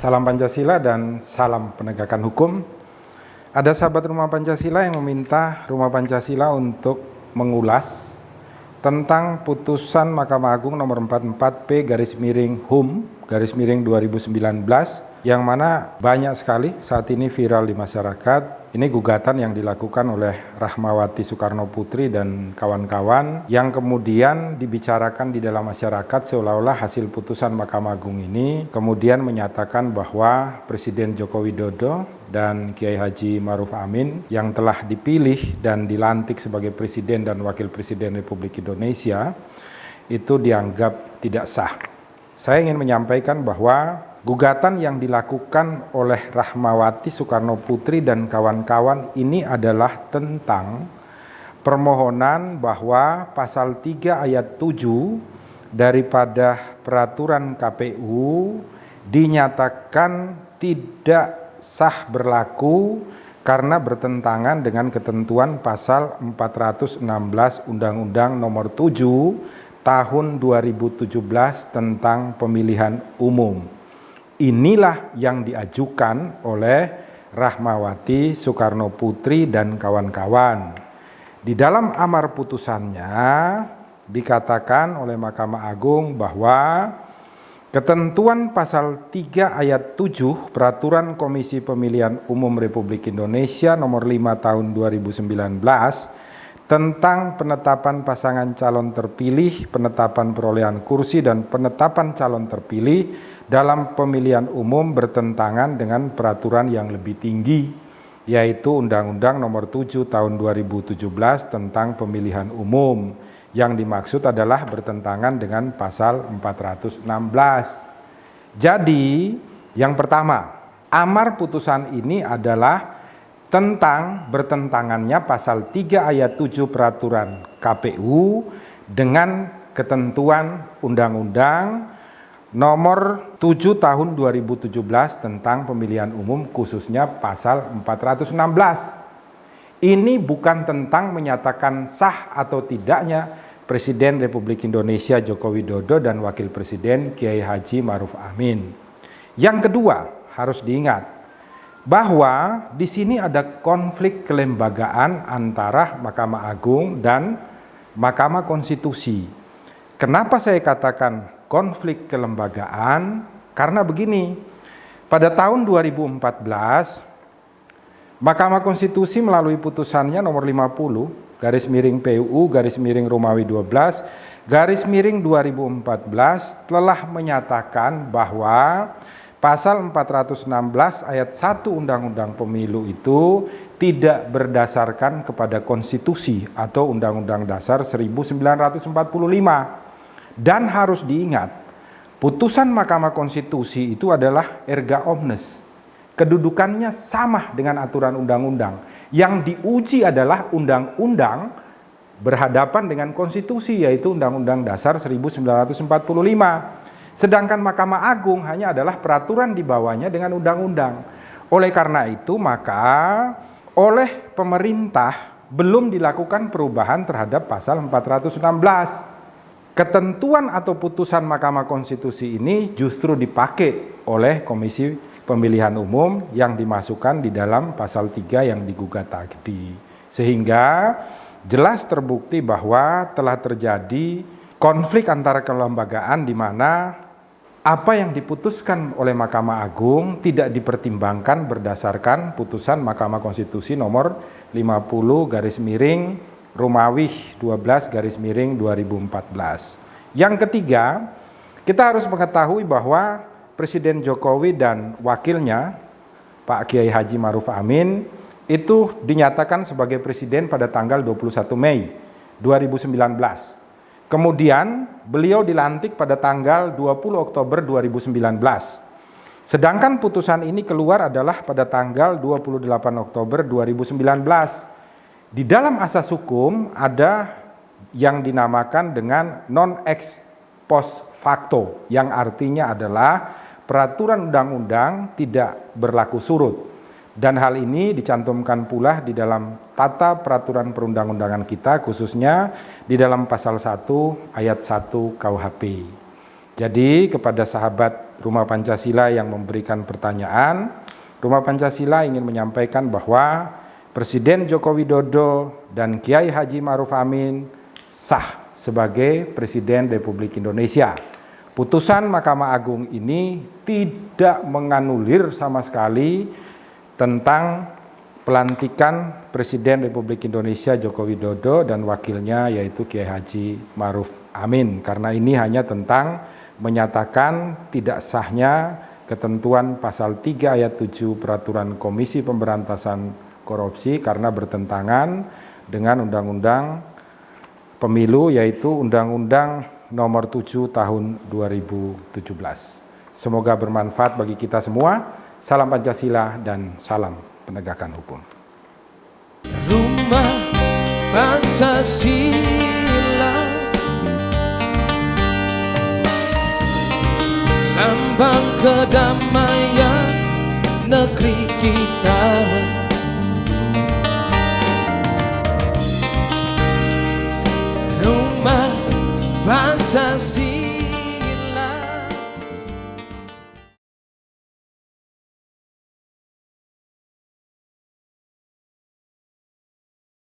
Salam Pancasila dan salam penegakan hukum. Ada sahabat Rumah Pancasila yang meminta Rumah Pancasila untuk mengulas tentang putusan Mahkamah Agung nomor 44P/HUM/2019 yang mana banyak sekali saat ini viral di masyarakat. Ini gugatan yang dilakukan oleh Rahmawati Soekarno Putri dan kawan-kawan yang kemudian dibicarakan di dalam masyarakat seolah-olah hasil putusan Mahkamah Agung ini kemudian menyatakan bahwa Presiden Joko Widodo dan Kiai Haji Ma'ruf Amin yang telah dipilih dan dilantik sebagai Presiden dan Wakil Presiden Republik Indonesia itu dianggap tidak sah. Saya ingin menyampaikan bahwa gugatan yang dilakukan oleh Rahmawati Soekarno Putri dan kawan-kawan ini adalah tentang permohonan bahwa pasal 3 ayat 7 daripada peraturan KPU dinyatakan tidak sah berlaku karena bertentangan dengan ketentuan pasal 416 Undang-Undang Nomor 7 Tahun 2017 tentang Pemilihan Umum. Inilah yang diajukan oleh Rahmawati Soekarno Putri dan kawan-kawan. Di dalam amar putusannya dikatakan oleh Mahkamah Agung bahwa ketentuan pasal 3 ayat 7 Peraturan Komisi Pemilihan Umum Republik Indonesia nomor 5 tahun 2019 tentang penetapan pasangan calon terpilih, penetapan perolehan kursi dan penetapan calon terpilih dalam pemilihan umum bertentangan dengan peraturan yang lebih tinggi, yaitu Undang-Undang Nomor 7 Tahun 2017 tentang Pemilihan Umum. Yang dimaksud adalah bertentangan dengan pasal 416. Jadi, yang pertama, amar putusan ini adalah tentang bertentangannya pasal 3 ayat 7 peraturan KPU dengan ketentuan Undang-Undang Nomor 7 Tahun 2017 tentang Pemilihan Umum, khususnya pasal 416. Ini bukan tentang menyatakan sah atau tidaknya Presiden Republik Indonesia Joko Widodo dan Wakil Presiden Kiai Haji Ma'ruf Amin. Yang kedua, harus diingat bahwa di sini ada konflik kelembagaan antara Mahkamah Agung dan Mahkamah Konstitusi. Kenapa saya katakan konflik kelembagaan? Karena begini, pada tahun 2014 Mahkamah Konstitusi melalui putusannya nomor 50/PUU/Romawi 12/2014 telah menyatakan bahwa pasal 416 ayat 1 Undang-Undang Pemilu itu tidak berdasarkan kepada konstitusi atau Undang-Undang Dasar 1945. Dan harus diingat, putusan Mahkamah Konstitusi itu adalah erga omnes. Kedudukannya sama dengan aturan undang-undang. Yang diuji adalah undang-undang berhadapan dengan konstitusi, yaitu Undang-Undang Dasar 1945. Sedangkan Mahkamah Agung hanya adalah peraturan di bawahnya dengan undang-undang. Oleh karena itu, maka oleh pemerintah belum dilakukan perubahan terhadap pasal 416. Ketentuan atau putusan Mahkamah Konstitusi ini justru dipakai oleh Komisi Pemilihan Umum yang dimasukkan di dalam pasal 3 yang digugat tadi. Sehingga jelas terbukti bahwa telah terjadi konflik antara kelembagaan di mana apa yang diputuskan oleh Mahkamah Agung tidak dipertimbangkan berdasarkan putusan Mahkamah Konstitusi nomor 50/Romawi 12/2014. Yang ketiga, kita harus mengetahui bahwa Presiden Jokowi dan wakilnya Pak Kiai Haji Ma'ruf Amin itu dinyatakan sebagai presiden pada tanggal 21 Mei 2019. Kemudian beliau dilantik pada tanggal 20 Oktober 2019. Sedangkan putusan ini keluar adalah pada tanggal 28 Oktober 2019. Di dalam asas hukum ada yang dinamakan dengan non ex post facto, yang artinya adalah peraturan undang-undang tidak berlaku surut. Dan hal ini dicantumkan pula di dalam tata peraturan perundang-undangan kita, khususnya di dalam pasal 1 ayat 1 KUHP. Jadi kepada sahabat Rumah Pancasila yang memberikan pertanyaan. Rumah Pancasila ingin menyampaikan bahwa Presiden Joko Widodo dan Kiai Haji Ma'ruf Amin sah sebagai Presiden Republik Indonesia. Putusan Mahkamah Agung ini tidak menganulir sama sekali tentang pelantikan Presiden Republik Indonesia Joko Widodo dan wakilnya yaitu Kiai Haji Ma'ruf Amin, karena ini hanya tentang menyatakan tidak sahnya ketentuan pasal 3 ayat 7 Peraturan Komisi Pemberantasan Korupsi karena bertentangan dengan Undang-Undang Pemilu yaitu Undang-Undang Nomor 7 Tahun 2017. Semoga bermanfaat bagi kita semua. Salam Pancasila dan salam penegakan hukum. Rumah Pancasila, lambang kedamaian negeri kita. Rumah Pancasila.